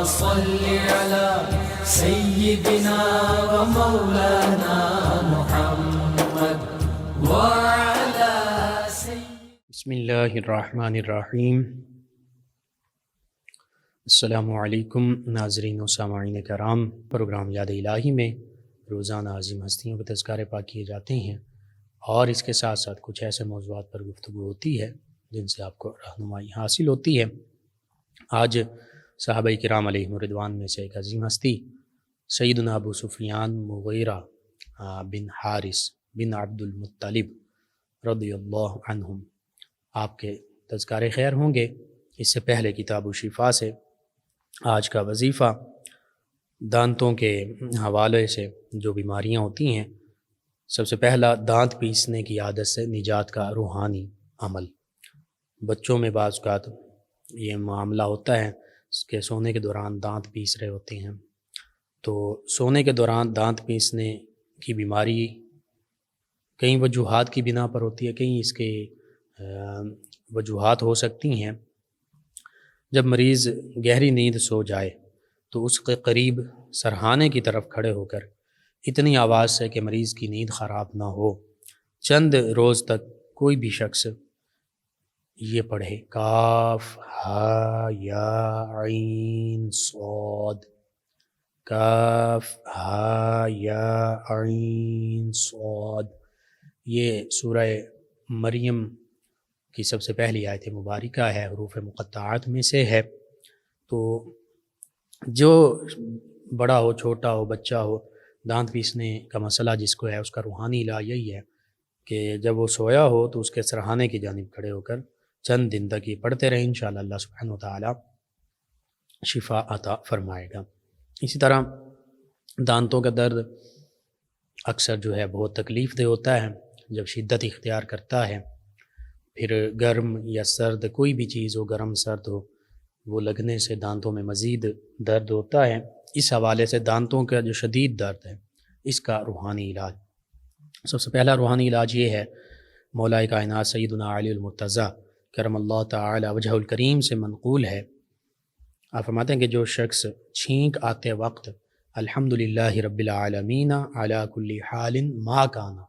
صل على سيدنا ومولانا محمد وعلى بسم اللہ الرحمن الرحیم۔ السلام علیکم ناظرین و سامعین کرام، پروگرام یاد الہی میں روزانہ عظیم ہستیوں کے تذکارے پاک کیے جاتے ہیں اور اس کے ساتھ ساتھ کچھ ایسے موضوعات پر گفتگو ہوتی ہے جن سے آپ کو رہنمائی حاصل ہوتی ہے۔ آج صحابہ کرام علیہم رضوان میں سے ایک عظیم ہستی سیدنا ابو سفیان مغیرہ بن حارث بن عبد المطلب رضی اللہ عنہم، آپ کے تذکارے خیر ہوں گے۔ اس سے پہلے کتاب الشفا سے آج کا وظیفہ دانتوں کے حوالے سے جو بیماریاں ہوتی ہیں، سب سے پہلا دانت پیسنے کی عادت سے نجات کا روحانی عمل۔ بچوں میں بعض اوقات یہ معاملہ ہوتا ہے کہ سونے کے دوران دانت پیس رہے ہوتے ہیں، تو سونے کے دوران دانت پیسنے کی بیماری کئی وجوہات کی بنا پر ہوتی ہے، کئی اس کے وجوہات ہو سکتی ہیں۔ جب مریض گہری نیند سو جائے تو اس کے قریب سرہانے کی طرف کھڑے ہو کر اتنی آواز سے کہ مریض کی نیند خراب نہ ہو، چند روز تک کوئی بھی شخص یہ پڑھے کاف ہا یا عین صاد، کاف ہا یا عین صاد، یہ سورہ مریم کی سب سے پہلی آیت مبارکہ ہے، حروف مقطعات میں سے ہے۔ تو جو بڑا ہو، چھوٹا ہو، بچہ ہو، دانت پیسنے کا مسئلہ جس کو ہے، اس کا روحانی علاج یہی ہے کہ جب وہ سویا ہو تو اس کے سرہانے کی جانب کھڑے ہو کر چند دن تک یہ پڑھتے رہیں، انشاءاللہ اللہ سبحانہ وتعالی شفا عطا فرمائے گا۔ اسی طرح دانتوں کا درد اکثر جو ہے بہت تکلیف دہ ہوتا ہے جب شدت اختیار کرتا ہے، پھر گرم یا سرد کوئی بھی چیز ہو، گرم سرد ہو، وہ لگنے سے دانتوں میں مزید درد ہوتا ہے۔ اس حوالے سے دانتوں کا جو شدید درد ہے، اس کا روحانی علاج، سب سے پہلا روحانی علاج یہ ہے، مولا کائنات سیدنا علی المرتضیٰ کرم اللہ تعالی وجہ الکریم سے منقول ہے، آپ فرماتے ہیں کہ جو شخص چھینک آتے وقت الحمدللہ رب العالمین علی کل حال ما کانا،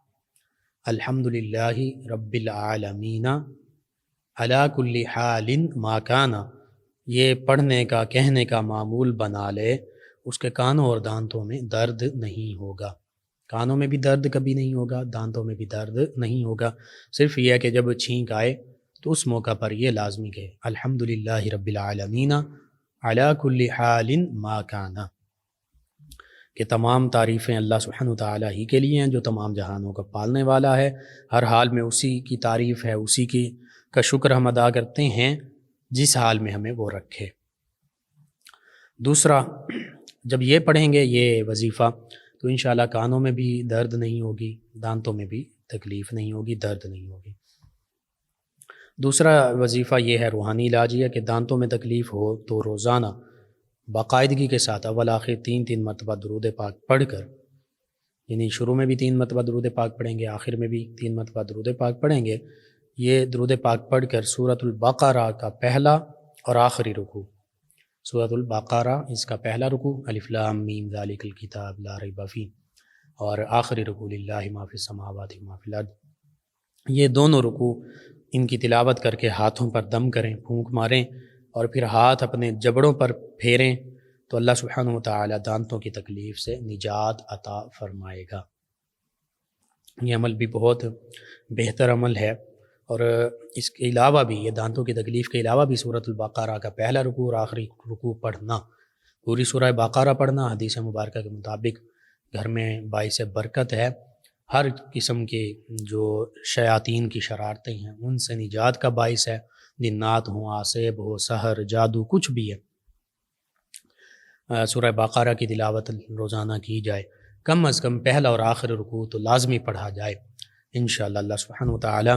الحمدللہ رب العالمین علی کل حال ما کانا، یہ پڑھنے کا کہنے کا معمول بنا لے، اس کے کانوں اور دانتوں میں درد نہیں ہوگا۔ کانوں میں بھی درد کبھی نہیں ہوگا، دانتوں میں بھی درد نہیں ہوگا، صرف یہ ہے کہ جب چھینک آئے تو اس موقع پر یہ لازمی کہ الحمدللہ رب العالمین علی کل حال ما کانا، کہ تمام تعریفیں اللہ سبحانہ وتعالی ہی کے لیے ہیں جو تمام جہانوں کا پالنے والا ہے، ہر حال میں اسی کی تعریف ہے، اسی کا شکر ہم ادا کرتے ہیں جس حال میں ہمیں وہ رکھے۔ دوسرا، جب یہ پڑھیں گے یہ وظیفہ تو انشاءاللہ کانوں میں بھی درد نہیں ہوگی، دانتوں میں بھی تکلیف نہیں ہوگی، درد نہیں ہوگی۔ دوسرا وظیفہ یہ ہے روحانی علاج یہ ہے کہ دانتوں میں تکلیف ہو تو روزانہ باقاعدگی کے ساتھ اول آخر 3 مرتبہ درود پاک پڑھ کر، یعنی شروع میں بھی 3 مرتبہ درود پاک پڑھیں گے، آخر میں بھی 3 مرتبہ درود پاک پڑھیں گے، یہ درود پاک پڑھ کر سورۃ البقرہ کا پہلا اور آخری رکوع، سورۃ البقرہ اس کا پہلا رکوع الف لام میم ذالک الکتاب لا ریب فیہ، اور آخری رکوع للہ ما فی السماوات و ما فی الارض، یہ دونوں رکوع ان کی تلاوت کر کے ہاتھوں پر دم کریں، پھونک ماریں اور پھر ہاتھ اپنے جبڑوں پر پھیریں تو اللہ سبحانہ وتعالی دانتوں کی تکلیف سے نجات عطا فرمائے گا۔ یہ عمل بھی بہت بہتر عمل ہے، اور اس کے علاوہ بھی یہ دانتوں کی تکلیف کے علاوہ بھی سورۃ البقرہ کا پہلا رکوع اور آخری رکوع پڑھنا، پوری سورہ بقرہ پڑھنا حدیث مبارکہ کے مطابق گھر میں باعث برکت ہے، ہر قسم کے جو شیاطین کی شرارتیں ہیں ان سے نجات کا باعث ہے، جنات ہوں، آصب ہو، سحر، جادو، کچھ بھی ہے۔ سورہ بقرہ کی تلاوت روزانہ کی جائے، کم از کم پہلا اور آخری رکوع تو لازمی پڑھا جائے، انشاءاللہ اللہ سبحانہ وتعالی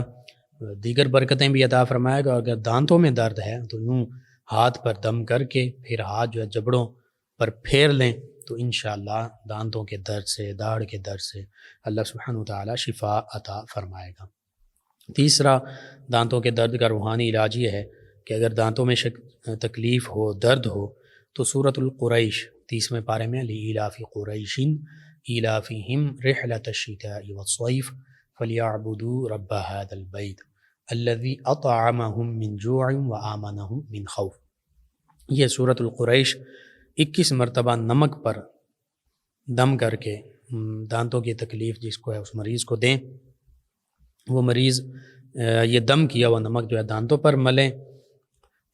دیگر برکتیں بھی عطا فرمائے گا۔ اگر دانتوں میں درد ہے تو یوں ہاتھ پر دم کر کے پھر ہاتھ جو ہے جبڑوں پر پھیر لیں تو انشاءاللہ دانتوں کے درد سے، داڑھ کے درد سے اللہ سبحانہ وتعالی شفا عطا فرمائے گا۔ تیسرا، دانتوں کے درد کا روحانی علاج یہ ہے کہ اگر دانتوں میں تکلیف ہو، درد ہو تو سورۃ القریش 30ویں پارے میں لإیلاف قریش ایلافہم رحلۃ الشتاء والصیف فلیعبدوا رب ھذا البیت الذی اطعمہم من جوع وآمنہم من خوف۔ یہ سورۃ القریش 21 مرتبہ نمک پر دم کر کے دانتوں کی تکلیف جس کو ہے اس مریض کو دیں، وہ مریض یہ دم کیا ہوا نمک جو ہے دانتوں پر ملیں،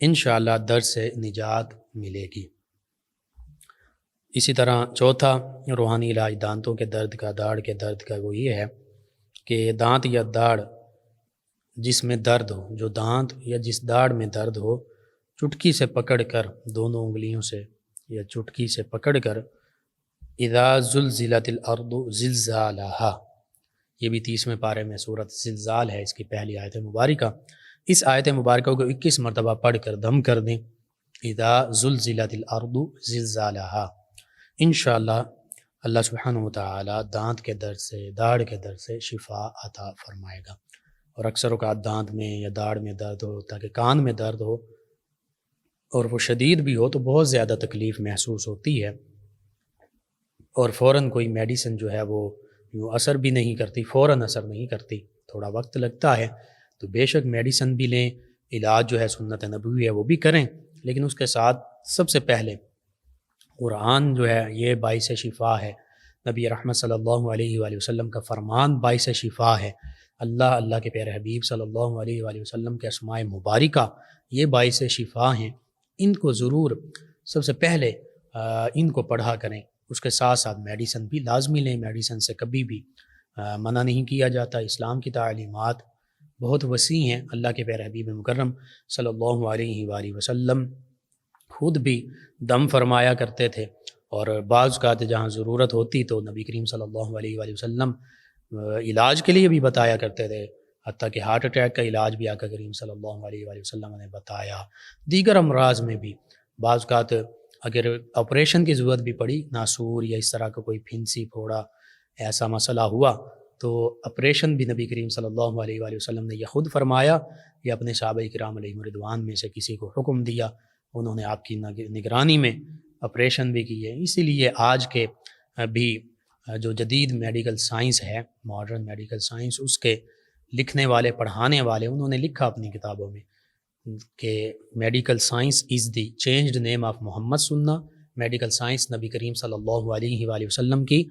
انشاءاللہ درد سے نجات ملے گی۔ اسی طرح چوتھا روحانی علاج دانتوں کے درد کا، داڑھ کے درد کا، وہ یہ ہے کہ دانت یا داڑھ جس میں درد ہو، جو دانت یا جس داڑھ میں درد ہو، چٹکی سے پکڑ کر، دونوں انگلیوں سے یا چٹکی سے پکڑ کر اذا زلزلت الارض زلزالہا، یہ بھی 30ویں پارے میں سورۃ زلزال ہے، اس کی پہلی آیت مبارکہ۔ اس آیت مبارکہ کو 21 مرتبہ پڑھ کر دم کر دیں، اذا زلزلت الارض زلزالہا، انشاءاللہ اللہ سبحانہ وتعالی دانت کے درد سے، داڑھ کے درد سے شفا عطا فرمائے گا۔ اور اکثر اوقات دانت میں یا داڑھ میں درد ہو، تاکہ کان میں درد ہو اور وہ شدید بھی ہو تو بہت زیادہ تکلیف محسوس ہوتی ہے، اور فوراً کوئی میڈیسن جو ہے وہ یوں اثر بھی نہیں کرتی، فوراً اثر نہیں کرتی، تھوڑا وقت لگتا ہے، تو بے شک میڈیسن بھی لیں، علاج جو ہے سنت نبوی ہے وہ بھی کریں، لیکن اس کے ساتھ سب سے پہلے قرآن جو ہے یہ باعث شفا ہے، نبی رحمت صلی اللہ علیہ وآلہ وسلم کا فرمان باعث شفا ہے، اللہ کے پیارے حبیب صلی اللہ علیہ وآلہ وسلم کے اسماء مبارکہ یہ باعث شفا ہیں، ان کو ضرور سب سے پہلے ان کو پڑھا کریں، اس کے ساتھ ساتھ میڈیسن بھی لازمی لیں، میڈیسن سے کبھی بھی منع نہیں کیا جاتا، اسلام کی تعلیمات بہت وسیع ہیں، اللہ کے پیارے حبیب مکرم صلی اللہ علیہ وآلہ وسلم خود بھی دم فرمایا کرتے تھے، اور بعض اوقات جہاں ضرورت ہوتی تو نبی کریم صلی اللہ علیہ وآلہ وسلم علاج کے لیے بھی بتایا کرتے تھے، حتیٰ کہ ہارٹ اٹیک کا علاج بھی آقا کریم صلی اللہ علیہ وآلہ وسلم نے بتایا، دیگر امراض میں بھی بعض اوقات اگر آپریشن کی ضرورت بھی پڑی، ناسور یا اس طرح کا کوئی پھنسی پھوڑا ایسا مسئلہ ہوا تو آپریشن بھی نبی کریم صلی اللہ علیہ وآلہ وسلم نے یہ خود فرمایا یا اپنے صحابہ کرام علیہم رضوان میں سے کسی کو حکم دیا، انہوں نے آپ کی نگرانی میں آپریشن بھی کی ہے۔ اسی لیے آج کے بھی جو جدید میڈیکل سائنس ہے، ماڈرن میڈیکل سائنس، اس کے لکھنے والے، پڑھانے والے، انہوں نے لکھا اپنی کتابوں میں کہ medical science is the changed name of Muhammad سنہ، میڈیکل سائنس نبی کریم صلی اللہ علیہ وآلہ وسلم کی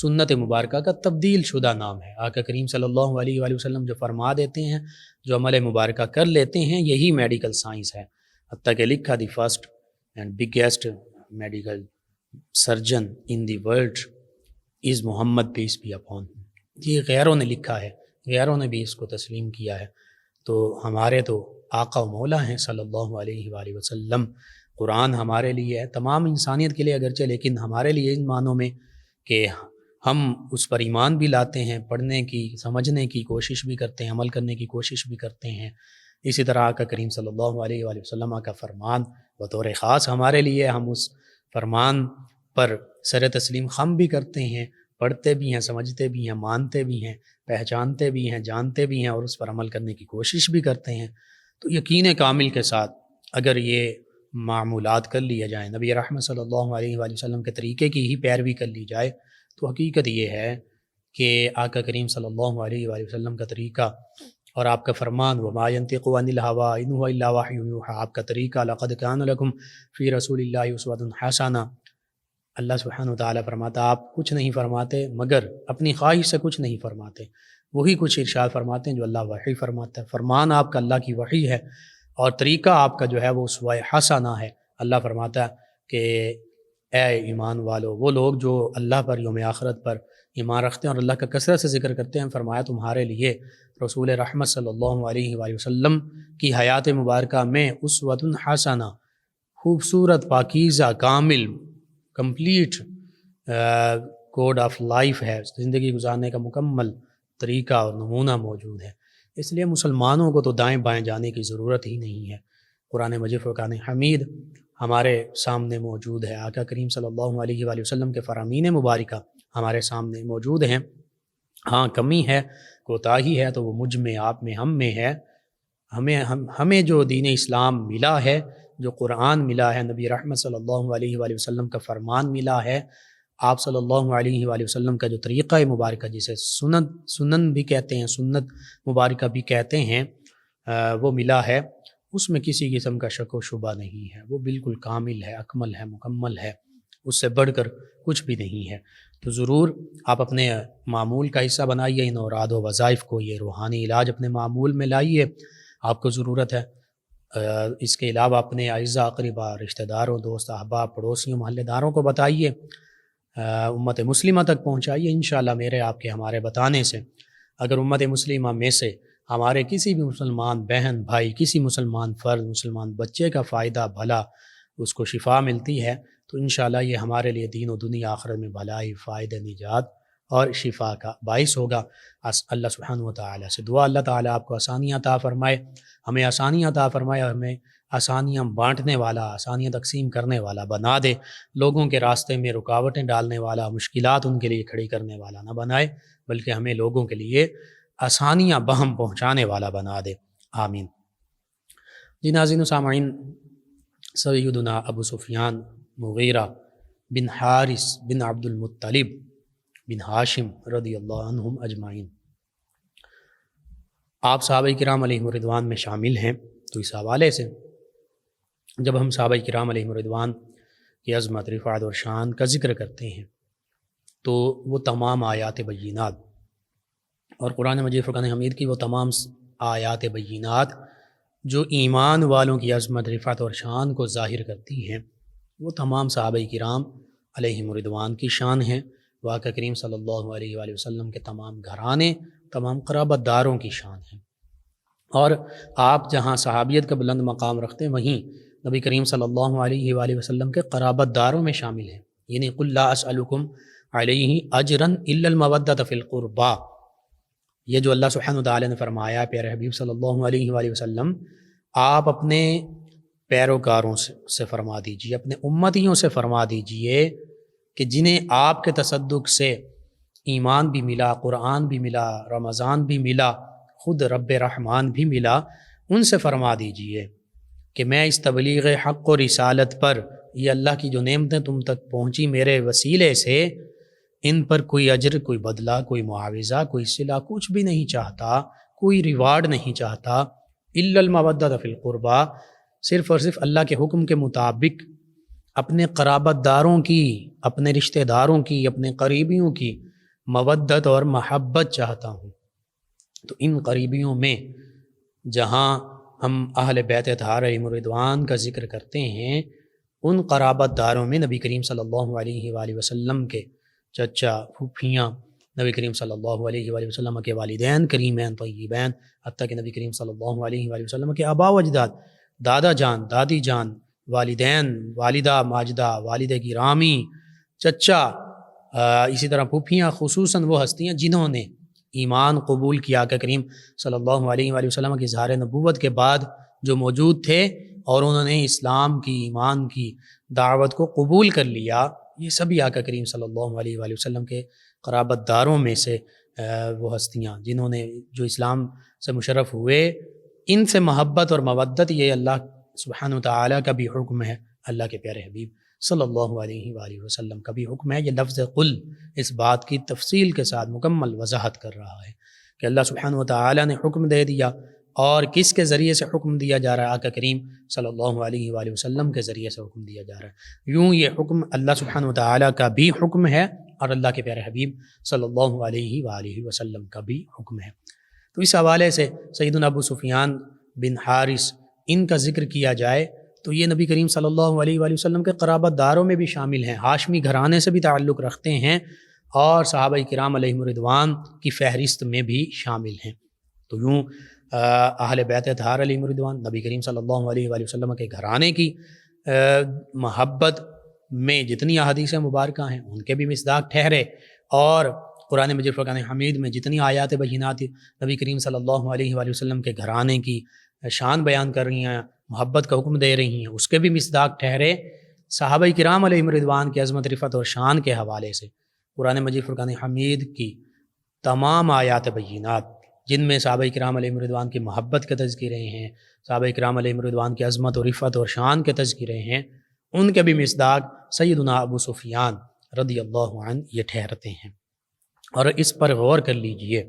سنت مبارکہ کا تبدیل شدہ نام ہے۔ آقا کریم صلی اللہ علیہ وآلہ وسلم جو فرما دیتے ہیں، جو عمل مبارکہ کر لیتے ہیں، یہی میڈیکل سائنس ہے۔ حتیٰ کہ لکھا the first and biggest medical surgeon in the world is Muhammad peace be upon, یہ غیروں نے لکھا ہے، غیروں نے بھی اس کو تسلیم کیا ہے، تو ہمارے تو آقا و مولا ہیں صلی اللہ علیہ وآلہ وسلم۔ قرآن ہمارے لیے ہے، تمام انسانیت کے لیے اگرچہ، لیکن ہمارے لیے ان معنوں میں کہ ہم اس پر ایمان بھی لاتے ہیں، پڑھنے کی، سمجھنے کی کوشش بھی کرتے ہیں، عمل کرنے کی کوشش بھی کرتے ہیں۔ اسی طرح آقا کریم صلی اللہ علیہ وآلہ وسلم کا فرمان بطور خاص ہمارے لیے، ہم اس فرمان پر سر تسلیم خم بھی کرتے ہیں، پڑھتے بھی ہیں، سمجھتے بھی ہیں، مانتے بھی ہیں، پہچانتے بھی ہیں، جانتے بھی ہیں، اور اس پر عمل کرنے کی کوشش بھی کرتے ہیں۔ تو یقین کامل کے ساتھ اگر یہ معمولات کر لیے جائیں، نبی رحمت صلی اللہ علیہ وآلہ وسلم کے طریقے کی ہی پیروی کر لی جائے، تو حقیقت یہ ہے کہ آقا کریم صلی اللہ علیہ وآلہ وسلم کا طریقہ اور آپ کا فرمان وما ينطق عن الهوى ان هو الا وحی یوحی، آپ کا طریقہ لقد کان لکم فی رسول اللہ اسوۃ حسنہ، اللہ سبحانہ وتعالی فرماتا آپ کچھ نہیں فرماتے مگر اپنی خواہش سے کچھ نہیں فرماتے، وہی کچھ ارشاد فرماتے ہیں جو اللہ وحی فرماتا ہے۔ فرمان آپ کا اللہ کی وحی ہے، اور طریقہ آپ کا جو ہے وہ اسوہ حسنہ ہے۔ اللہ فرماتا ہے کہ اے ایمان والو، وہ لوگ جو اللہ پر، یوم آخرت پر ایمان رکھتے ہیں اور اللہ کا کثرت سے ذکر کرتے ہیں، فرمایا تمہارے لیے رسول رحمت صلی اللہ علیہ وآلہ وسلم کی حیات مبارکہ میں اسوۃ حسنہ، خوبصورت، پاکیزہ، کامل، کمپلیٹ کوڈ آف لائف ہے، زندگی گزارنے کا مکمل طریقہ اور نمونہ موجود ہے۔ اس لیے مسلمانوں کو تو دائیں بائیں جانے کی ضرورت ہی نہیں ہے، قرآن مجید فرقان حمید ہمارے سامنے موجود ہے، آقا کریم صلی اللہ علیہ وآلہ وسلم کے فرامین مبارکہ ہمارے سامنے موجود ہیں۔ ہاں کمی ہے، کوتاہی ہے تو وہ مجھ میں، آپ میں، ہم میں ہے۔ ہمیں جو دین اسلام ملا ہے جو قرآن ملا ہے، نبی رحمت صلی اللہ علیہ وآلہ وسلم کا فرمان ملا ہے، آپ صلی اللہ علیہ وآلہ وسلم کا جو طریقہ مبارکہ جسے سنن بھی کہتے ہیں، سنت مبارکہ بھی کہتے ہیں، وہ ملا ہے، اس میں کسی قسم کا شک و شبہ نہیں ہے، وہ بالکل کامل ہے، اکمل ہے، مکمل ہے، اس سے بڑھ کر کچھ بھی نہیں ہے۔ تو ضرور آپ اپنے معمول کا حصہ بنائیے ان اوراد و وظائف کو، یہ روحانی علاج اپنے معمول میں لائیے، آپ کو ضرورت ہے۔ اس کے علاوہ اپنے اعزاء اقربا، رشتہ داروں، دوست احباب، پڑوسیوں، محلے داروں کو بتائیے، امت مسلمہ تک پہنچائیے۔ انشاءاللہ میرے آپ کے ہمارے بتانے سے اگر امت مسلمہ میں سے ہمارے کسی بھی مسلمان بہن بھائی، کسی مسلمان فرد، مسلمان بچے کا فائدہ بھلا اس کو شفا ملتی ہے تو انشاءاللہ یہ ہمارے لیے دین و دنیا آخرت میں بھلائی، فائدہ، نجات اور شفا کا باعث ہوگا۔ اللہ سبحانہ و تعالیٰ سے دعا، اللہ تعالیٰ آپ کو آسانیاں عطا فرمائے، ہمیں آسانیاں عطا فرمائے، اور ہمیں آسانیاں بانٹنے والا، آسانیاں تقسیم کرنے والا بنا دے، لوگوں کے راستے میں رکاوٹیں ڈالنے والا، مشکلات ان کے لیے کھڑی کرنے والا نہ بنائے، بلکہ ہمیں لوگوں کے لیے آسانیاں بہم پہنچانے والا بنا دے، آمین۔ جی ناظرین و سامعین، سیدنا ابو سفیان مغیرہ بن حارث بن عبد المطلب بن ہاشم رضی اللہ عنہم اجمعین، آپ صحابہ کرام علیہم الرضوان میں شامل ہیں۔ تو اس حوالے سے جب ہم صحابہ کرام علیہم الرضوان کی عظمت، رفعت اور شان کا ذکر کرتے ہیں تو وہ تمام آیات بینات اور قرآن مجید فرقان حمید کی وہ تمام آیات بینات جو ایمان والوں کی عظمت، رفعت اور شان کو ظاہر کرتی ہیں، وہ تمام صحابہ کرام علیہم الرضوان کی شان ہیں، آقا کریم صلی اللہ علیہ وآلہ وسلم کے تمام گھرانے، تمام قرابت داروں کی شان ہیں۔ اور آپ جہاں صحابیت کا بلند مقام رکھتے ہیں، وہیں نبی کریم صلی اللہ علیہ وآلہ وسلم کے قرابت داروں میں شامل ہیں، یعنی قل لا اسألکم علیہ اجرا الا المودۃ فی القربى، یہ جو اللہ سبحانہ وتعالی نے فرمایا پیارے حبیب صلی اللہ علیہ وآلہ وسلم، آپ اپنے پیروکاروں سے فرما دیجئے، اپنے امتیوں سے فرما دیجئے کہ جنہیں آپ کے تصدق سے ایمان بھی ملا، قرآن بھی ملا، رمضان بھی ملا، خود رب رحمان بھی ملا، ان سے فرما دیجئے کہ میں اس تبلیغ حق و رسالت پر، یہ اللہ کی جو نعمتیں تم تک پہنچی میرے وسیلے سے، ان پر کوئی اجر، کوئی بدلہ، کوئی معاوضہ، کوئی صلہ، کچھ بھی نہیں چاہتا، کوئی ریوارڈ نہیں چاہتا، الا المودۃ فی القربى، صرف اور صرف اللہ کے حکم کے مطابق اپنے قرابت داروں کی، اپنے رشتہ داروں کی، اپنے قریبیوں کی مودت اور محبت چاہتا ہوں۔ تو ان قریبیوں میں جہاں ہم اہل بیت اطہار علیہم الرضوان کا ذکر کرتے ہیں، ان قرابت داروں میں نبی کریم صلی اللہ علیہ وآلہ وسلم کے چچا، پھوپھیاں، نبی کریم صلی اللہ علیہ وآلہ وسلم کے والدین کریمین طیبین، حتیٰ کہ نبی کریم صلی اللہ علیہ وآلہ وسلم کے آبا و اجداد، دادا جان، دادی جان، والدین، والدہ ماجدہ، والد گرامی، چچا، اسی طرح پھوپھیاں، خصوصاً وہ ہستیاں جنہوں نے ایمان قبول کیا کہ کریم صلی اللہ علیہ وآلہ وسلم کی اظہار نبوت کے بعد جو موجود تھے اور انہوں نے اسلام کی، ایمان کی دعوت کو قبول کر لیا، یہ سبھی آقا کریم صلی اللہ علیہ وآلہ وسلم کے قرابت داروں میں سے وہ ہستیاں جنہوں نے جو اسلام سے مشرف ہوئے، ان سے محبت اور مودت یہ اللہ سبحانہ وتعالی کا بھی حکم ہے، اللہ کے پیارے حبیب صلی اللہ علیہ وآلہ وسلم کا بھی حکم ہے۔ یہ لفظ قل اس بات کی تفصیل کے ساتھ مکمل وضاحت کر رہا ہے کہ اللہ سبحانہ وتعالی نے حکم دے دیا، اور کس کے ذریعے سے حکم دیا جا رہا ہے؟ آقا کریم صلی اللہ علیہ وآلہ وسلم کے ذریعے سے حکم دیا جا رہا ہے۔ یوں یہ حکم اللہ سبحانہ وتعالی کا بھی حکم ہے اور اللہ کے پیارے حبیب صلی اللہ علیہ وآلہ وسلم کا بھی حکم ہے۔ تو اس حوالے سے سیدنا ابو سفیان بن حارث، ان کا ذکر کیا جائے تو یہ نبی کریم صلی اللہ علیہ وآلہ وسلم کے قرابت داروں میں بھی شامل ہیں، ہاشمی گھرانے سے بھی تعلق رکھتے ہیں، اور صحابہ کرام علیہم الرضوان کی فہرست میں بھی شامل ہیں۔ تو یوں اہل بیت اطہار علیہم الرضوان، نبی کریم صلی اللہ علیہ وآلہ وسلم کے گھرانے کی محبت میں جتنی احادیث مبارکہ ہیں ان کے بھی مصداق ٹھہرے، اور قرآن مجید فرقان حمید میں جتنی آیات بینات نبی کریم صلی اللہ علیہ وآلہ وسلم کے گھرانے کی شان بیان کر رہی ہیں، محبت کا حکم دے رہی ہیں، اس کے بھی مصداق ٹھہرے۔ صحابہ کرام علیہم الرضوان کی عظمت، رفعت اور شان کے حوالے سے قرآن مجید فرقان حمید کی تمام آیات بینات جن میں صحابہ کرام علیہم رضوان کی محبت کے تذکرے ہیں، صحابہ کرام علیہم رضوان کی عظمت و رفعت اور شان کے تذکرے ہیں، ان کے بھی مصداق سیدنا ابو سفیان رضی اللہ عنہ یہ ٹھہرتے ہیں۔ اور اس پر غور کر لیجئے،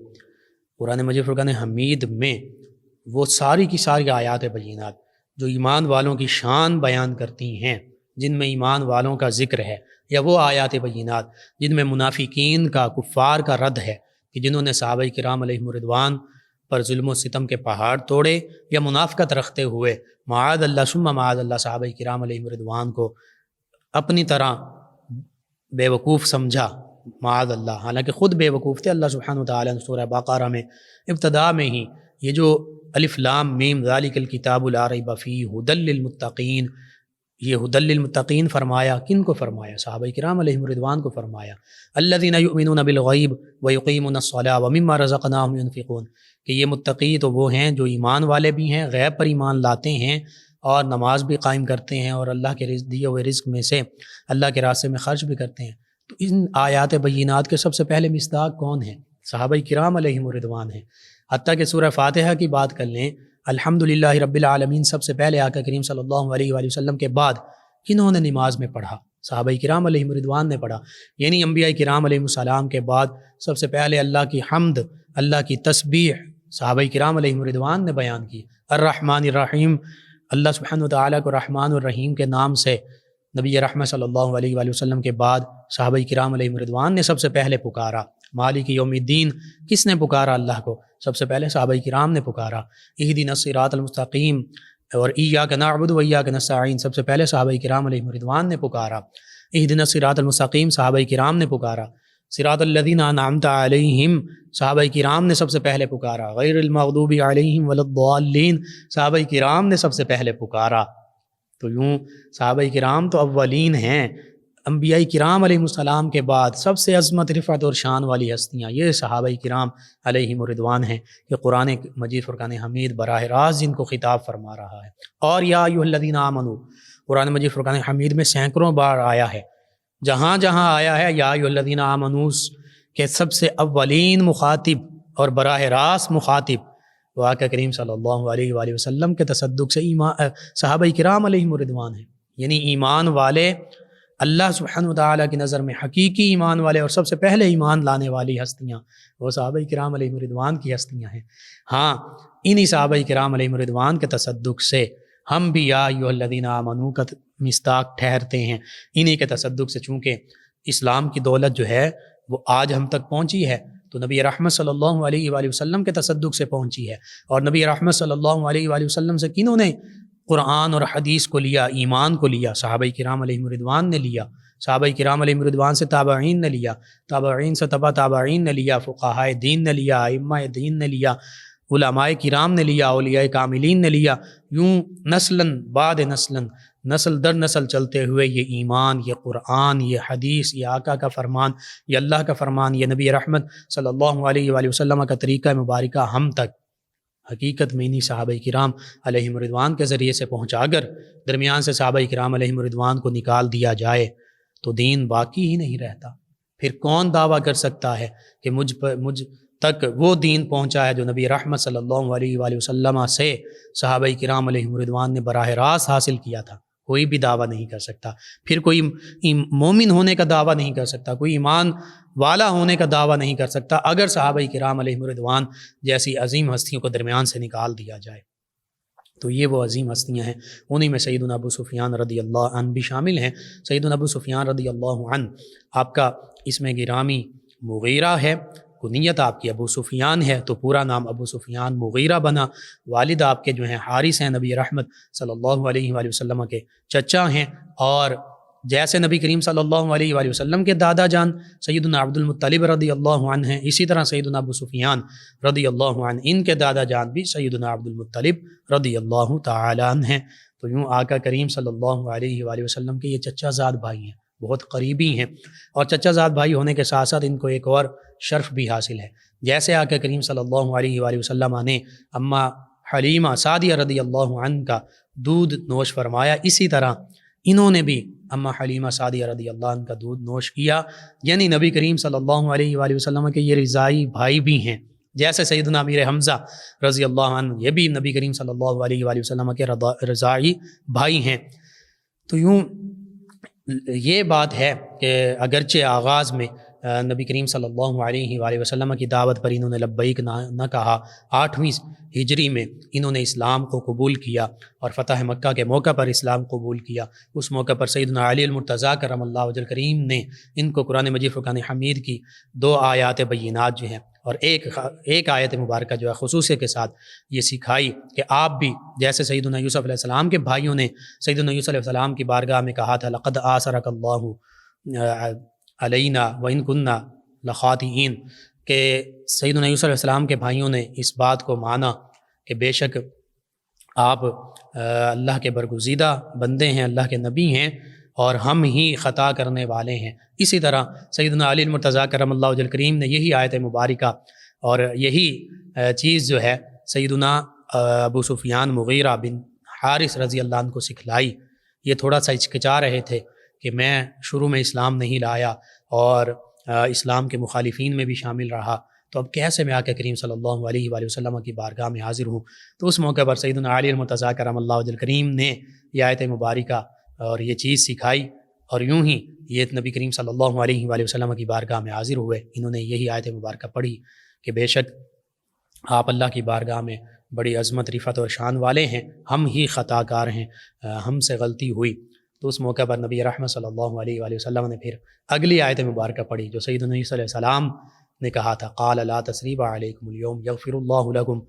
قرآن مجید فرقان حمید میں وہ ساری کی ساری آیات بینات جو ایمان والوں کی شان بیان کرتی ہیں، جن میں ایمان والوں کا ذکر ہے، یا وہ آیات بینات جن میں منافقین کا، کفار کا رد ہے کہ جنہوں نے صحابہ کرام علیہم رضوان پر ظلم و ستم کے پہاڑ توڑے یا منافقت رکھتے ہوئے معاذ اللہ ثم معاذ اللہ صحابہ کرام علیہم رضوان کو اپنی طرح بے وقوف سمجھا، معاذ اللہ، حالانکہ خود بے وقوف تھے۔ اللہ سبحانہ وتعالیٰ نے سورہ بقرہ میں ابتدا میں ہی یہ جو الف لام میم ذالک الکتاب لا ریب فیہ ھدی للمتقین، یہ ھدی للمتقین فرمایا کن کو فرمایا؟ صحابہ کرام علیہم رضوان کو فرمایا۔ الذین یؤمنون بالغیب ویقیمون الصلاۃ ومما رزقناہم ینفقون، کہ یہ متقی تو وہ ہیں جو ایمان والے بھی ہیں، غیب پر ایمان لاتے ہیں اور نماز بھی قائم کرتے ہیں، اور اللہ کے دیے ہوئے رزق میں سے اللہ کے راستے میں خرچ بھی کرتے ہیں۔ تو ان آیات بینات کے سب سے پہلے مصداق کون ہیں؟ صحابہ کرام علیہم رضوان ہیں۔ حتیٰ کہ سورہ فاتحہ کی بات کر لیں، الحمدللہ رب العالمین سب سے پہلے آقا کریم صلی اللہ علیہ وآلہ وسلم کے بعد کنہوں نے نماز میں پڑھا؟ صحابہ کرام علیہم رضوان نے پڑھا۔ یعنی انبیاء کرام علیہم السلام کے بعد سب سے پہلے اللہ کی حمد، اللہ کی تسبیح صحابہ کرام علیہم رضوان نے بیان کی۔ الرحمن الرحیم، اللہ سبحانہ وتعالیٰ کو رحمان الرحیم کے نام سے نبی رحمت صلی اللہ علیہ وآلہ وسلم کے بعد صحابہ کرام علیہم رضوان نے سب سے پہلے پکارا۔ مالک یوم الدین کس نے پکارا اللہ کو؟ سب سے پہلے صحابہ کرام نے پکارا۔ اہدنا الصراط المستقیم اور ایاک نعبد و ایاک نستعین سب سے پہلے صحابہ کرام علیہم رضوان نے پکارا۔ اہدنا الصراط المستقیم صحابہ کرام نے پکارا۔ صراط الذین انعمت علیہم صحابہ کرام نے سب سے پہلے پکارا۔ غیر المغضوب علیہم ولا الضالین صحابہ کرام نے سب سے پہلے پکارا۔ تو یوں صحابہ کرام تو اولین ہیں، انبیاء کرام علیہ السلام کے بعد سب سے عظمت، رفعت اور شان والی ہستیاں یہ صحابہ کرام علیہم رضوان ہیں کہ قرآن مجید فرقان حمید براہ راست جن کو خطاب فرما رہا ہے۔ اور یا ایھا الذین آمنوا قرآن مجید فرقان حمید میں سینکڑوں بار آیا ہے، جہاں جہاں آیا ہے یا ایھا الذین آمنوا کہ سب سے اولین مخاطب اور براہ راست مخاطب وہ آقا کریم صلی اللہ علیہ وآلہ وسلم کے تصدق سے صحابہ کرام علیہم رضوان ہیں۔ یعنی ایمان والے اللہ سبحانہ وتعالیٰ کی نظر میں حقیقی ایمان والے اور سب سے پہلے ایمان لانے والی ہستیاں وہ صحابہ کرام علیہم رضوان کی ہستیاں ہیں۔ ہاں، انہی صحابہ کرام علیہم رضوان کے تصدق سے ہم بھی یا ایھا الذین آمنوا کا مصداق ٹھہرتے ہیں۔ انہی کے تصدق سے چونکہ اسلام کی دولت جو ہے وہ آج ہم تک پہنچی ہے تو نبی رحمت صلی اللہ علیہ وآلہ وسلم کے تصدق سے پہنچی ہے، اور نبی رحمت صلی اللہ علیہ وآلہ وسلم سے کنہوں نے قرآن اور حدیث کو لیا، ایمان کو لیا؟ صحابہ کرام علیہم رضوان نے لیا۔ صحابہ کرام علیہم رضوان سے تابعین نے لیا، تابعین سے تبع تابعین نے لیا، فقہاء دین نے لیا، ائمہ دین نے لیا، علماء کرام نے لیا، اولیاء کاملین نے لیا۔ یوں نسلاً بعد نسلاً، نسل در نسل چلتے ہوئے یہ ایمان، یہ قرآن، یہ حدیث، یہ آقا کا فرمان، یہ اللہ کا فرمان، یہ نبی رحمت صلی اللہ علیہ وآلہ وسلم کا طریقہ مبارکہ ہم تک حقیقت میں انہی صحابہ کرام علیہم رضوان کے ذریعے سے پہنچا۔ اگر درمیان سے صحابہ کرام علیہم رضوان کو نکال دیا جائے تو دین باقی ہی نہیں رہتا۔ پھر کون دعویٰ کر سکتا ہے کہ مجھ تک وہ دین پہنچا ہے جو نبی رحمت صلی اللہ علیہ وآلہ وسلم سے صحابہ کرام علیہم رضوان نے براہ راست حاصل کیا تھا؟ کوئی بھی دعویٰ نہیں کر سکتا۔ پھر کوئی مومن ہونے کا دعویٰ نہیں کر سکتا، کوئی ایمان والا ہونے کا دعویٰ نہیں کر سکتا اگر صحابہ کرام علیہم رضوان جیسی عظیم ہستیوں کو درمیان سے نکال دیا جائے۔ تو یہ وہ عظیم ہستیاں ہیں، انہی میں سیدنا ابو سفیان رضی اللہ عنہ بھی شامل ہیں۔ سیدنا ابو سفیان رضی اللہ عنہ آپ کا اسم گرامی مغیرہ ہے، کنیت آپ کی ابو سفیان ہے، تو پورا نام ابو سفیان مغیرہ بنا۔ والد آپ کے جو ہیں حارث ہیں، نبی رحمت صلی اللہ علیہ وآلہ وسلم کے چچا ہیں، اور جیسے نبی کریم صلی اللہ علیہ وآلہ وسلم کے دادا جان سیدنا عبد المطلب رضی اللہ عنہ ہیں، اسی طرح سیدنا ابو سفیان رضی اللہ عنہ ان کے دادا جان بھی سیدنا عبد المطلب رضی اللہ تعالی عنہ ہیں۔ تو یوں آقا کریم صلی اللہ علیہ وآلہ وسلم کے یہ چچا زاد بھائی ہیں، بہت قریبی ہیں، اور چچا زاد بھائی ہونے کے ساتھ ساتھ ان کو ایک اور شرف بھی حاصل ہے۔ جیسے آقا کریم صلی اللہ علیہ وآلہ وسلم نے اماں حلیمہ سعدیہ رضی اللہ عنہ کا دودھ نوش فرمایا، اسی طرح انہوں نے بھی اماں حلیمہ سعدیہ رضی اللہ عنہ کا دودھ نوش کیا، یعنی نبی کریم صلی اللہ علیہ وآلہ وسلم کے یہ رضائی بھائی بھی ہیں، جیسے سیدنا امیر حمزہ رضی اللہ عنہ، یہ بھی نبی کریم صلی اللہ علیہ وآلہ وسلم کے رضاعی بھائی ہیں۔ تو یوں یہ بات ہے کہ اگرچہ آغاز میں نبی کریم صلی اللہ علیہ وآلہ وسلم کی دعوت پر انہوں نے لبیک نہ کہا، 8ویں ہجری میں انہوں نے اسلام کو قبول کیا اور فتح مکہ کے موقع پر اسلام قبول کیا۔ اس موقع پر سیدنا علی المرتضیٰ کرم اللہ وجہ کریم نے ان کو قرآن مجید فرقان حمید کی 2 آیات بینات جو ہیں اور ایک آیت مبارکہ جو ہے خصوصیت کے ساتھ یہ سکھائی کہ آپ بھی جیسے سیدنا یوسف علیہ السلام کے بھائیوں نے سیدنا یوسف علیہ السلام کی بارگاہ میں کہا تھا لقد آثرک اللہ علینا وإن کنا لخاطئین، کہ سیدنا یوسف علیہ السلام کے بھائیوں نے اس بات کو مانا کہ بے شک آپ اللہ کے برگزیدہ بندے ہیں، اللہ کے نبی ہیں اور ہم ہی خطا کرنے والے ہیں۔ اسی طرح سیدنا علی المرتضیٰ کرم اللہ وجہ کریم نے یہی آیت مبارکہ اور یہی چیز جو ہے سیدنا ابو سفیان مغیرہ بن حارث رضی اللہ عنہ کو سکھلائی۔ یہ تھوڑا سا ہچکچا رہے تھے کہ میں شروع میں اسلام نہیں لایا اور اسلام کے مخالفین میں بھی شامل رہا، تو اب کیسے میں آقا کریم صلی اللہ علیہ وآلہ وسلم کی بارگاہ میں حاضر ہوں؟ تو اس موقع پر سیدنا علی المرتضیٰ کرم اللہ وجہ کریم نے یہ آیت مبارکہ اور یہ چیز سکھائی، اور یوں ہی یہ نبی کریم صلی اللہ علیہ وآلہ وسلم کی بارگاہ میں حاضر ہوئے۔ انہوں نے یہی آیت مبارکہ پڑھی کہ بے شک آپ اللہ کی بارگاہ میں بڑی عظمت رفعت اور شان والے ہیں، ہم ہی خطا کار ہیں، ہم سے غلطی ہوئی۔ تو اس موقع پر نبی رحمت صلی اللہ علیہ وآلہ وسلم نے پھر اگلی آیت مبارکہ پڑھی جو سیدنا عیسیٰ علیہ السلام نے کہا تھا قال لا تثریب علیکم اليوم یغفر اللہ لکم،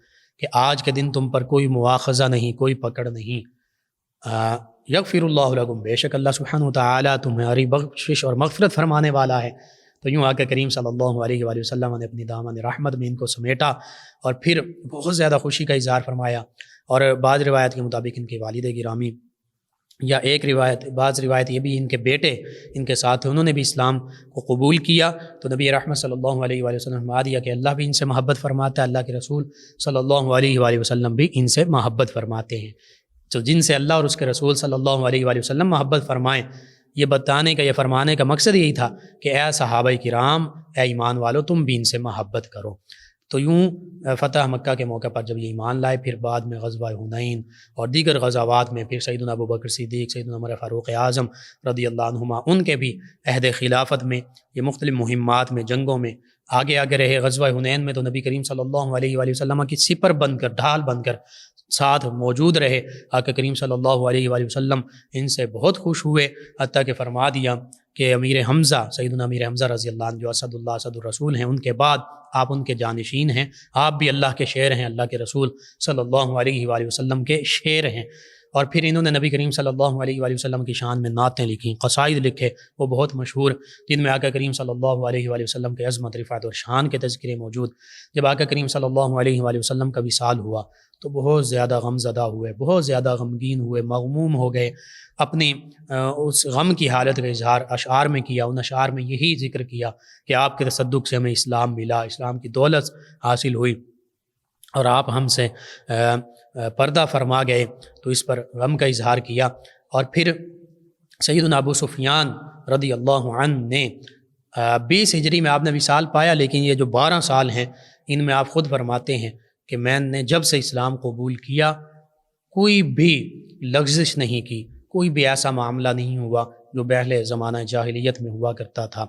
کہ آج کے دن تم پر کوئی مواخذہ نہیں، کوئی پکڑ نہیں، یغفر اللہ لکم، بے شک اللہ سبحانہ وتعالی تمہاری بخشش اور مغفرت فرمانے والا ہے۔ تو یوں آقا کریم صلی اللہ علیہ وآلہ وسلم نے اپنی دامن رحمت میں ان کو سمیٹا اور پھر بہت زیادہ خوشی کا اظہار فرمایا، اور بعض روایت کے مطابق ان کے والد گرامی یا بعض روایت یہ بھی ان کے بیٹے ان کے ساتھ انہوں نے بھی اسلام کو قبول کیا۔ تو نبی رحمت صلی اللہ علیہ وآلہ وسلم نے فرما دیا کہ اللہ بھی ان سے محبت فرماتا ہے، اللہ کے رسول صلی اللہ علیہ وآلہ وسلم بھی ان سے محبت فرماتے ہیں۔ تو جن سے اللہ اور اس کے رسول صلی اللہ علیہ وآلہ وسلم محبت فرمائیں، یہ بتانے کا، یہ فرمانے کا مقصد یہی تھا کہ اے صحابہ کرام، اے ایمان والو، تم بھی ان سے محبت کرو۔ تو یوں فتح مکہ کے موقع پر جب یہ ایمان لائے، پھر بعد میں غزوہ حنین اور دیگر غزوات میں پھر سیدنا ابو بکر صدیق، سیدنا عمر فاروق اعظم رضی اللہ عنہما، ان کے بھی عہد خلافت میں یہ مختلف مہمات میں، جنگوں میں آگے رہے۔ غزوہ حنین میں تو نبی کریم صلی اللہ علیہ وآلہ وسلم کی سپر بن کر، ڈھال بن کر ساتھ موجود رہے۔ آقا کریم صلی اللہ علیہ وآلہ وسلم ان سے بہت خوش ہوئے، حتیٰ کہ فرما دیا کہ امیر حمزہ، سیدنا امیر حمزہ رضی اللہ عنہ جو اسد اللہ اسد الرسول ہیں، ان کے بعد آپ ان کے جانشین ہیں، آپ بھی اللہ کے شیر ہیں، اللہ کے رسول صلی اللہ علیہ وآلہ وسلم کے شیر ہیں۔ اور پھر انہوں نے نبی کریم صلی اللہ علیہ وآلہ وسلم کی شان میں نعتیں لکھیں، قصائد لکھے، وہ بہت مشہور، جن میں آقا کریم صلی اللہ علیہ وآلہ وسلم کے عظمت، رفعت اور شان کے تذکرے موجود۔ جب آقا کریم صلی اللہ علیہ وآلہ وسلم کا وصال ہوا تو بہت زیادہ غم زدہ ہوئے، بہت زیادہ غمگین ہوئے، مغموم ہو گئے، اپنی اس غم کی حالت کا اظہار اشعار میں کیا۔ ان اشعار میں یہی ذکر کیا کہ آپ کے تصدق سے ہمیں اسلام ملا، اسلام کی دولت حاصل ہوئی اور آپ ہم سے پردہ فرما گئے، تو اس پر غم کا اظہار کیا۔ اور پھر سیدنا ابو سفیان رضی اللہ عنہ نے 20 ہجری میں آپ نے وصال پایا، لیکن یہ جو 12 سال ہیں ان میں آپ خود فرماتے ہیں کہ میں نے جب سے اسلام قبول کیا کوئی بھی لغزش نہیں کی، کوئی بھی ایسا معاملہ نہیں ہوا جو پہلے زمانہ جاہلیت میں ہوا کرتا تھا۔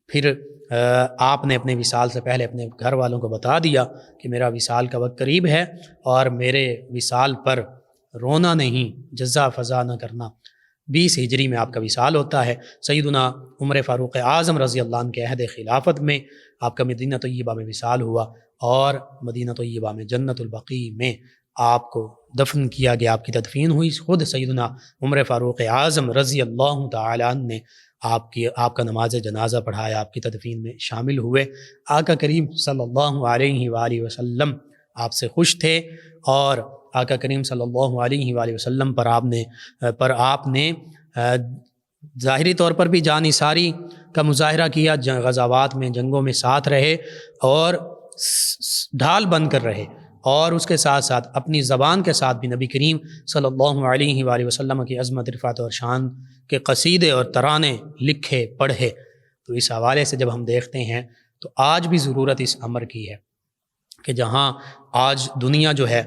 پھر آپ نے اپنے وصال سے پہلے اپنے گھر والوں کو بتا دیا کہ میرا وصال کا وقت قریب ہے اور میرے وصال پر رونا نہیں، جزا فضا نہ کرنا۔ 20 ہجری میں آپ کا وصال ہوتا ہے۔ سیدنا عمر فاروق اعظم رضی اللہ عنہ کے عہد خلافت میں آپ کا مدینہ طیبہ میں وصال ہوا اور مدینہ طیبہ میں جنت البقیع میں آپ کو دفن کیا گیا، آپ کی تدفین ہوئی۔ خود سیدنا عمر فاروق اعظم رضی اللہ تعالیٰ عنہ نے آپ کا نماز جنازہ پڑھایا، آپ کی تدفین میں شامل ہوئے۔ آقا کریم صلی اللہ علیہ وآلہ وسلم آپ سے خوش تھے اور آقا کریم صلی اللہ علیہ وآلہ وسلم پر آپ نے ظاہری طور پر بھی جانثاری کا مظاہرہ کیا، غزوات میں، جنگوں میں ساتھ رہے اور ڈھال بن کر رہے، اور اس کے ساتھ ساتھ اپنی زبان کے ساتھ بھی نبی کریم صلی اللہ علیہ وآلہ وسلم کی عظمت، رفعت اور شان کے قصیدے اور ترانے لکھے، پڑھے۔ تو اس حوالے سے جب ہم دیکھتے ہیں تو آج بھی ضرورت اس امر کی ہے کہ جہاں آج دنیا جو ہے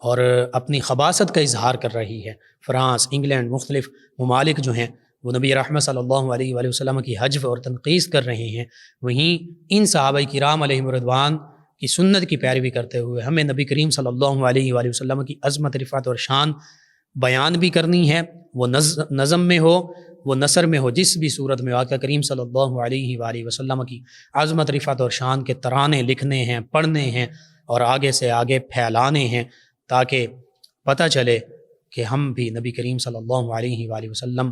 اور اپنی خباثت کا اظہار کر رہی ہے، فرانس، انگلینڈ، مختلف ممالک جو ہیں وہ نبی رحمت صلی اللہ علیہ وآلہ وسلم کی حجو اور تنقید کر رہے ہیں، وہیں ان صحابہ کرام علیہم رضوان کی سنت کی پیروی کرتے ہوئے ہمیں نبی کریم صلی اللہ علیہ وآلہ وسلم کی عظمت، رفعت اور شان بیان بھی کرنی ہے، وہ نظم میں ہو، وہ نثر میں ہو، جس بھی صورت میں آقا کریم صلی اللہ علیہ وآلہ وسلم کی عظمت، رفعت اور شان کے ترانے لکھنے ہیں، پڑھنے ہیں اور آگے سے آگے پھیلانے ہیں، تاکہ پتہ چلے کہ ہم بھی نبی کریم صلی اللہ علیہ وآلہ وسلم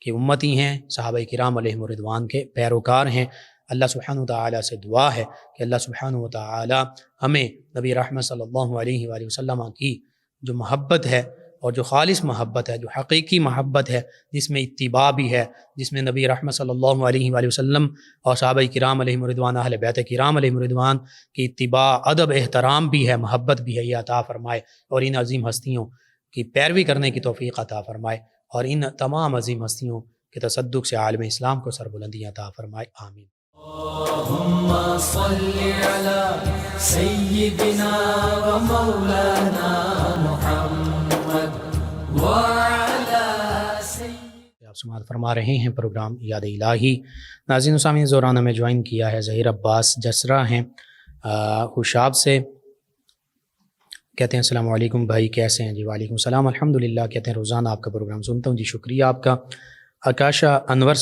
کی امتی ہیں، صحابہ کرام علیہم رضوان کے پیروکار ہیں۔ اللہ سبحانہ وتعالی سے دعا ہے کہ اللہ سبحانہ وتعالی ہمیں نبی رحمت صلی اللہ علیہ وآلہ وسلم کی جو محبت ہے اور جو خالص محبت ہے، جو حقیقی محبت ہے، جس میں اتباع بھی ہے، جس میں نبی رحمت صلی اللہ علیہ وآلہ وسلم اور صحابہ کرام علیہم رضوان، اہل بیت کرام علیہم رضوان کی اتباع، ادب، احترام بھی ہے، محبت بھی ہے، یہ عطا فرمائے اور ان عظیم ہستیوں کی پیروی کرنے کی توفیق عطا فرمائے اور ان تمام عظیم ہستیوں کے تصدق سے عالم اسلام کو سربلندیاں عطا فرمائے، آمین۔ اللہم صلی علی سیدنا و مولانا محمد وعلی سیدنا۔ آپ سماعت فرما رہے ہیں پروگرام یاد الہی۔ ناظرین و سامعین، زورانہ میں جوائن کیا ہے ظہیر عباس جسرا ہیں خوشاب سے، کہتے ہیں السلام علیکم بھائی، کیسے ہیں؟ جی وعلیکم السلام، الحمدللہ۔ کہتے ہیں روزانہ آپ کا پروگرام سنتا ہوں، جی شکریہ آپ کا۔ آکاشا انور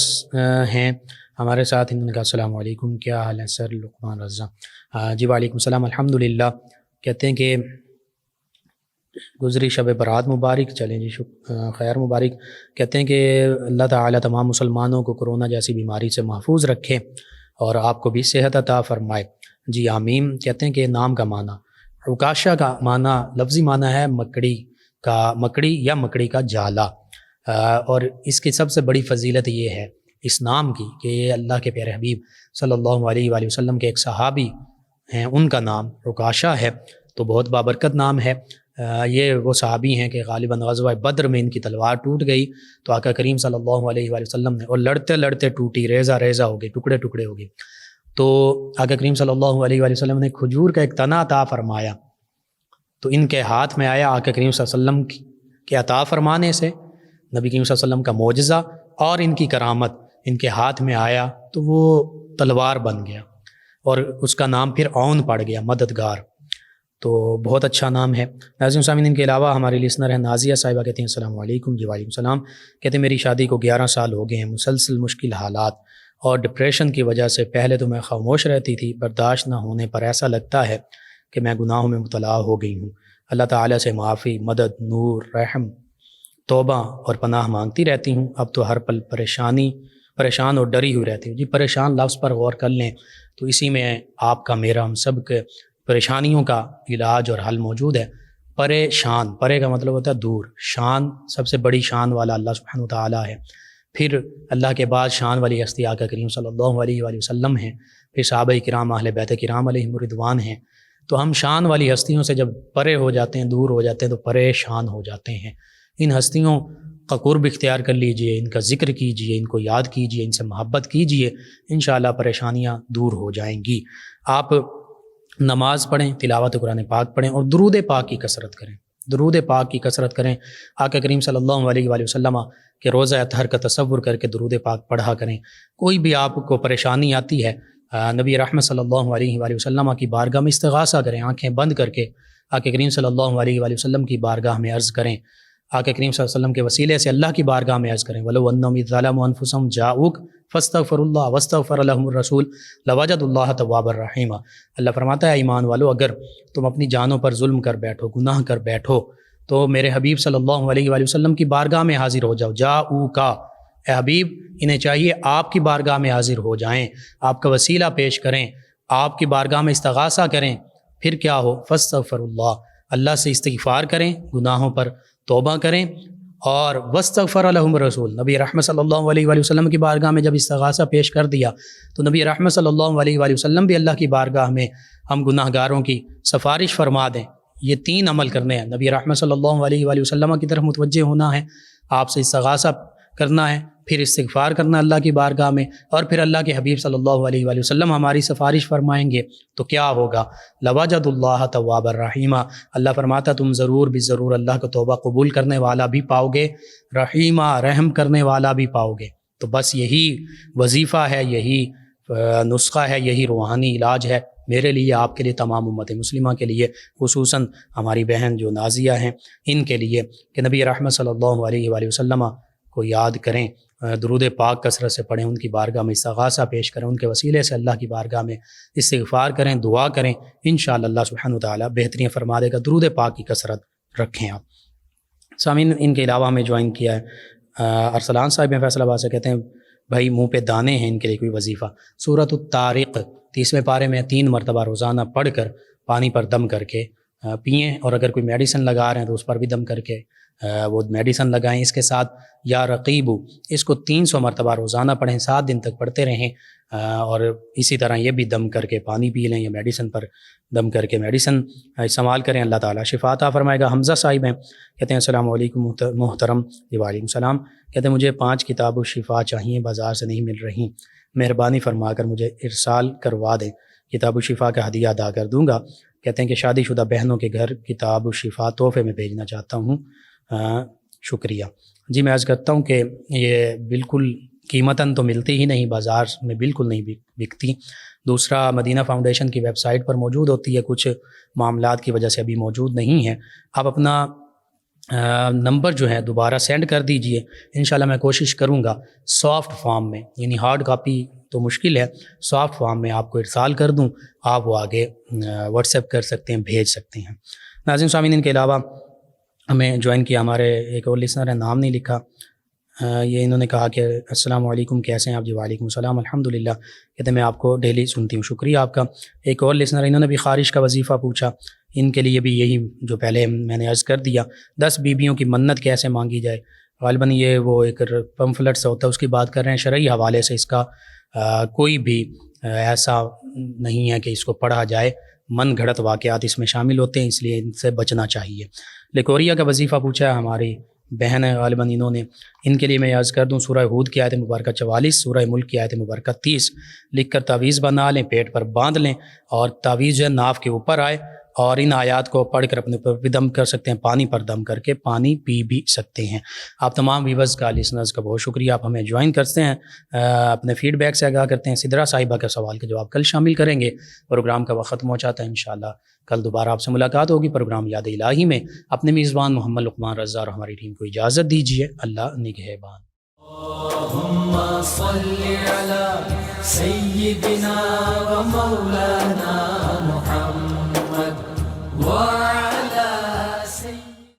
ہیں ہمارے ساتھ، انہوں نے کہا السلام علیکم، کیا حال ہے سر؟ لقمان رضا، جی وعلیکم السلام، الحمدللہ۔ کہتے ہیں کہ گزری شب برات مبارک، چلیں جی خیر مبارک۔ کہتے ہیں کہ اللہ تعالیٰ تمام مسلمانوں کو کرونا جیسی بیماری سے محفوظ رکھے اور آپ کو بھی صحت عطا فرمائے، جی آمین۔ کہتے ہیں کہ نام کا معنی، عکاشہ کا معنی، لفظی معنی ہے مکڑی یا مکڑی کا جالا، اور اس کی سب سے بڑی فضیلت یہ ہے اس نام کی کہ یہ اللہ کے پیارے حبیب صلی اللہ علیہ وآلہ وسلم کے ایک صحابی ہیں، ان کا نام عکاشہ ہے، تو بہت بابرکت نام ہے۔ یہ وہ صحابی ہیں کہ غالباً غزوہ بدر میں ان کی تلوار ٹوٹ گئی تو آقا کریم صلی اللہ علیہ وآلہ وسلم نے، اور لڑتے لڑتے ٹوٹی، ریزہ ہو گئی، ٹکڑے ٹکڑے ہو گئی، تو آقا کریم صلی اللہ علیہ وآلہ وسلم نے کھجور کا ایک تنا عطا فرمایا، تو ان کے ہاتھ میں آیا، آقا کریم صلی اللہ علیہ وسلم کے عطا فرمانے سے نبی کریم صلی اللہ علیہ وسلم کا معجزہ اور ان کی کرامت ان کے ہاتھ میں آیا تو وہ تلوار بن گیا، اور اس کا نام پھر عون پڑ گیا، مددگار، تو بہت اچھا نام ہے۔ ناظرین سامعین، ان کے علاوہ ہمارے لسنر ہیں نازیہ صاحبہ، کہتے ہیں السلام علیکم، جی وعلیکم السلام۔ کہتے ہیں میری شادی کو 11 سال ہو گئے ہیں، مسلسل مشکل حالات اور ڈپریشن کی وجہ سے پہلے تو میں خاموش رہتی تھی، برداشت نہ ہونے پر ایسا لگتا ہے کہ میں گناہوں میں مبتلا ہو گئی ہوں۔ اللہ تعالیٰ سے معافی، مدد، نور، رحم، توبہ اور پناہ مانگتی رہتی ہوں۔ اب تو ہر پل پریشان اور ڈری ہوئی رہتی ہوں۔ جی پریشان لفظ پر غور کر لیں تو اسی میں آپ کا، میرا، ہم سب کے پریشانیوں کا علاج اور حل موجود ہے۔ پریشان، پرے کا مطلب ہوتا ہے دور، شان، سب سے بڑی شان والا اللہ سبحانہ وتعالیٰ ہے، پھر اللہ کے بعد شان والی ہستی آقا کریم صلی اللہ علیہ وآلہ وسلم ہیں، پھر صحابہ کرام، اہل بیت کرام علیہم رضوان ہیں، تو ہم شان والی ہستیوں سے جب پرے ہو جاتے ہیں، دور ہو جاتے ہیں، تو پریشان ہو جاتے ہیں۔ ان ہستیوں کا قرب اختیار کر لیجئے، ان کا ذکر کیجئے، ان کو یاد کیجئے، ان سے محبت کیجئے، انشاءاللہ پریشانیاں دور ہو جائیں گی۔ آپ نماز پڑھیں، تلاوت قرآن پاک پڑھیں اور درود پاک کی کثرت کریں، درود پاک کی کثرت کریں۔ آقا کریم صلی اللہ علیہ وآلہ وسلم کہ روزہ اطہر کا تصور کر کے درود پاک پڑھا کریں۔ کوئی بھی آپ کو پریشانی آتی ہے، نبی رحمت صلی اللہ علیہ وآلہ وسلم کی بارگاہ میں استغاثہ کریں، آنکھیں بند کر کے آقا کریم صلی اللہ علیہ وآلہ وسلم کی بارگاہ میں عرض کریں، آقا کریم صلی اللہ علیہ وسلم کے وسیلے سے اللہ کی بارگاہ میں عرض کریں، وَلَوْ أَنَّهُمْ إِذْ ظَلَمُوا أَنفُسَهُمْ جَاءُوكَ فَاسْتَغْفَرُوا اللَّهَ وَاسْتَغْفَرَ لَهُمُ الرَّسُولُ لَوَجَدُوا اللَّهَ تَوَّابًا رَحِيمًا۔ اللہ فرماتا ہے ایمان والو، اگر تم اپنی جانوں پر ظلم کر بیٹھو، گناہ کر بیٹھو، تو میرے حبیب صلی اللہ علیہ وآلہ وسلم کی بارگاہ میں حاضر ہو جاؤ۔ جاؤکا، اے حبیب انہیں چاہیے آپ کی بارگاہ میں حاضر ہو جائیں، آپ کا وسیلہ پیش کریں، آپ کی بارگاہ میں استغاثہ کریں، پھر کیا ہو، فاستغفر اللہ، اللہ سے استغفار کریں، گناہوں پر توبہ کریں، اور واستغفر لہم الرسول، نبی رحمت صلی اللہ علیہ وآلہ وسلم کی بارگاہ میں جب استغاثہ پیش کر دیا تو نبی رحمت صلی اللہ علیہ وآلہ وسلم بھی اللہ کی بارگاہ میں ہم گناہ گاروں کی سفارش فرما دیں۔ یہ 3 عمل کرنے ہیں، نبی رحمت صلی اللہ علیہ وآلہ وسلم کی طرف متوجہ ہونا ہے، آپ سے استغاثہ کرنا ہے، پھر استغفار کرنا اللہ کی بارگاہ میں، اور پھر اللہ کے حبیب صلی اللہ علیہ وآلہ وسلم ہماری سفارش فرمائیں گے تو کیا ہوگا؟ لوجد اللہ تواب الرحیمہ، اللہ فرماتا تم ضرور بھی ضرور اللہ کا توبہ قبول کرنے والا بھی پاؤ گے، رحیمہ رحم کرنے والا بھی پاؤ گے۔ تو بس یہی وظیفہ ہے، یہی نسخہ ہے، یہی روحانی علاج ہے میرے لیے، آپ کے لیے، تمام امت مسلمہ کے لیے، خصوصاً ہماری بہن جو نازیہ ہیں ان کے لیے، کہ نبی رحمت صلی اللہ علیہ وآلہ وسلم کو یاد کریں، درود پاک کثرت سے پڑھیں، ان کی بارگاہ میں استغاثہ پیش کریں، ان کے وسیلے سے اللہ کی بارگاہ میں استغفار کریں، دعا کریں، انشاءاللہ اللہ سبحانہ وتعالی بہترین فرما دے گا۔ درود پاک کی کثرت رکھیں آپ۔ سامعین، ان کے علاوہ ہمیں جوائن کیا ہے ارسلان صاحب ہیں فیصل آباد سے، کہتے ہیں بھائی منہ پہ دانے ہیں، ان کے لیے کوئی وظیفہ سورۃ الطارق 30ویں پارے میں 3 مرتبہ روزانہ پڑھ کر پانی پر دم کر کے پئیں، اور اگر کوئی میڈیسن لگا رہے ہیں تو اس پر بھی دم کر کے وہ میڈیسن لگائیں۔ اس کے ساتھ یا رقیب، اس کو 300 مرتبہ روزانہ پڑھیں، 7 دن تک پڑھتے رہیں، اور اسی طرح یہ بھی دم کر کے پانی پی لیں یا میڈیسن پر دم کر کے میڈیسن استعمال کریں، اللہ تعالیٰ شفا عطا فرمائے گا۔ حمزہ صاحب ہیں، کہتے ہیں السلام علیکم محترم۔ وعلیکم السلام۔ کہتے ہیں مجھے 5 کتاب الشفا چاہیے، بازار سے نہیں مل رہی، مہربانی فرما کر مجھے ارسال کروا دیں، کتاب الشفا کا ہدیہ ادا کر دوں گا۔ کہتے ہیں کہ شادی شدہ بہنوں کے گھر کتاب الشفا تحفے میں بھیجنا چاہتا ہوں، شکریہ۔ جی میں عرض کرتا ہوں کہ یہ بالکل قیمتاً تو ملتی ہی نہیں، بازار میں بالکل نہیں بکتی۔ دوسرا، مدینہ فاؤنڈیشن کی ویب سائٹ پر موجود ہوتی ہے، کچھ معاملات کی وجہ سے ابھی موجود نہیں ہے۔ آپ اپنا نمبر جو ہے دوبارہ سینڈ کر دیجئے، انشاءاللہ میں کوشش کروں گا سافٹ فارم میں، یعنی ہارڈ کاپی تو مشکل ہے، سافٹ فارم میں آپ کو ارسال کر دوں، آپ وہ آگے واٹس ایپ کر سکتے ہیں، بھیج سکتے ہیں۔ ناظرین سامعین، ان کے علاوہ ہمیں جوائن کیا ہمارے ایک اور لسنر ہے، نام نہیں لکھا، یہ انہوں نے کہا کہ السلام علیکم، کیسے ہیں آپ؟ جی وعلیکم السلام، الحمدللہ۔ کہتے ہیں میں آپ کو ڈیلی سنتی ہوں، شکریہ آپ کا۔ ایک اور لسنر، انہوں نے بھی خارج کا وظیفہ پوچھا، ان کے لیے بھی یہی جو پہلے میں نے عرض کر دیا، 10 بیویوں کی منت کیسے مانگی جائے۔ غالباً یہ وہ ایک پمفلٹ سے ہوتا ہے، اس کی بات کر رہے ہیں۔ شرعی حوالے سے اس کا کوئی بھی ایسا نہیں ہے کہ اس کو پڑھا جائے، من گھڑت واقعات اس میں شامل ہوتے ہیں، اس لیے ان سے بچنا چاہیے۔ لیکوریا کا وظیفہ پوچھا ہے ہماری بہن ہے غالباً انہوں نے، ان کے لیے میں عرض کر دوں سورہ ہود کی آیت مبارکہ 44، سورہ ملک کی آیت مبارکہ 30 لکھ کر تعویذ بنا لیں، پیٹ پر باندھ لیں، اور تعویذ جو ہے ناف کے اوپر آئے، اور ان آیات کو پڑھ کر اپنے اوپر بھی دم کر سکتے ہیں، پانی پر دم کر کے پانی پی بھی سکتے ہیں۔ آپ تمام ویورز کا، لسنرز کا بہت شکریہ، آپ ہمیں جوائن کرتے ہیں، اپنے فیڈ بیک سے آگاہ کرتے ہیں۔ سدرا صاحبہ کا سوال کا جواب کل شامل کریں گے، پروگرام کا وقت ختم ہو جاتا ہے، انشاءاللہ کل دوبارہ آپ سے ملاقات ہوگی پروگرام یاد الہی میں۔ اپنے میزبان محمد لقمان رضا اور ہماری ٹیم کو اجازت دیجیے، اللہ نگہبان۔ اللهم صل على سيدنا ومولانا محمد